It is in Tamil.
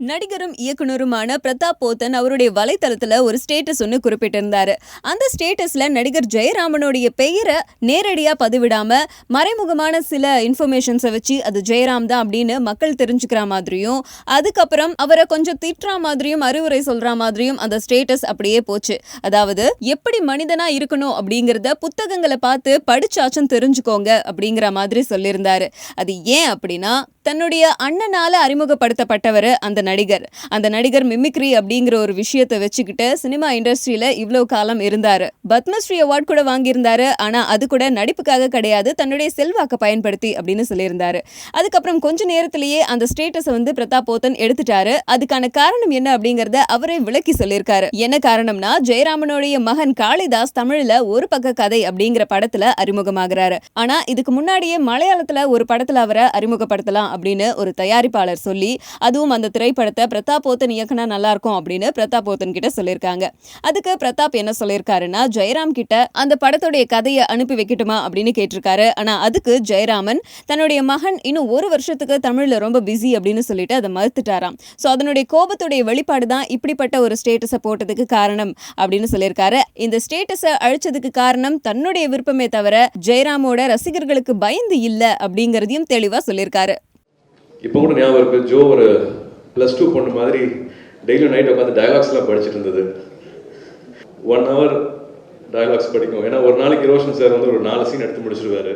நடிகரும் இயக்குனருமான பிரதாப் போத்தன் அவருடைய வலைத்தளத்துல ஒரு ஸ்டேட்டஸ் ஒன்று குறிப்பிட்டிருந்தாரு. அந்த ஸ்டேட்டஸ்ல நடிகர் ஜெயராமனுடைய பெயரை நேரடியா பதிவிடாம மறைமுகமான சில இன்ஃபர்மேஷன்ஸை வச்சு அது ஜெயராம் தான் அப்படின்னு மக்கள் தெரிஞ்சுக்கிற மாதிரியும், அதுக்கப்புறம் அவரை கொஞ்சம் திட்டுற மாதிரியும் அறிவுரை சொல்ற மாதிரியும் அந்த ஸ்டேட்டஸ் அப்படியே போச்சு. அதாவது எப்படி மனிதனா இருக்கணும் அப்படிங்கறத புத்தகங்களை பார்த்து படிச்சாச்சும் தெரிஞ்சுக்கோங்க அப்படிங்கிற மாதிரி சொல்லியிருந்தாரு. அது ஏன் அப்படின்னா, தன்னுடைய அண்ணனால அறிமுகப்படுத்தப்பட்டவர் அந்த நடிகர் மிமிக்ரி அப்படிங்கிற ஒரு விஷயத்தை வச்சுக்கிட்டு சினிமா இண்டஸ்ட்ரியில இவ்வளவு காலம் இருந்தாரு. பத்மஸ்ரீ அவார்ட் கூட வாங்கியிருந்தாரு. ஆனா அது கூட நடிப்புக்காக கிடையாது, தன்னுடைய செல்வாக்க பயன்படுத்தி அப்படின்னு சொல்லியிருந்தாரு. அதுக்கப்புறம் கொஞ்ச நேரத்திலேயே அந்த ஸ்டேட்டஸை பிரதாப் போத்தன் எடுத்துட்டாரு. அதுக்கான காரணம் என்ன அப்படிங்கறத அவரே விளக்கி சொல்லியிருக்காரு. என்ன காரணம்னா, ஜெயராமனுடைய மகன் காளிதாஸ் தமிழ்ல ஒரு பக்க கதை அப்படிங்கிற படத்துல அறிமுகமாகிறாரு. ஆனா இதுக்கு முன்னாடியே மலையாளத்துல ஒரு படத்துல அவரை அறிமுகப்படுத்தலாம் அப்படின்னு ஒரு தயாரிப்பாளர் சொல்லி, அதுவும் அந்த திரைப்படத்தை பிரதாப் போத்தன் இயக்குனா நல்லா இருக்கும் அப்படின்னு பிரதாப் போத்தன் கிட்ட சொல்லியிருக்காங்க. அதுக்கு பிரதாப் என்ன சொல்லியிருக்காருன்னா, ஜெயராம் கிட்ட அந்த படத்துடைய கதையை அனுப்பி வைக்கட்டுமா அப்படின்னு கேட்டிருக்காரு. ஆனா அதுக்கு ஜெயராமன் தன்னுடைய மகன் இன்னும் ஒரு வருஷத்துக்கு தமிழ்ல ரொம்ப பிஸி அப்படின்னு சொல்லிட்டு அதை மறுத்துட்டாராம். ஸோ அதனுடைய கோபத்துடைய வெளிப்பாடு தான் இப்படிப்பட்ட ஒரு ஸ்டேட்டஸை போட்டதுக்கு காரணம் அப்படின்னு சொல்லியிருக்காரு. இந்த ஸ்டேட்டஸை அழிச்சதுக்கு காரணம் தன்னுடைய விருப்பமே தவிர ஜெயராமோட ரசிகர்களுக்கு பயந்து இல்ல அப்படிங்கறதையும் தெளிவா சொல்லியிருக்காரு. இப்போ கூட ஞாபகம் இருக்கு, ஜோ ஒரு +2 பொண்ணு மாதிரி டெய்லியும் நைட் உட்காந்து டயலாக்ஸ்லாம் படிச்சுட்டு இருந்தது. 1 hour டயலாக்ஸ் படிக்கும். ஏன்னா ஒரு நாளைக்கு ரோஷன் சார் ஒரு 4 சீன் எடுத்து முடிச்சிருவாரு.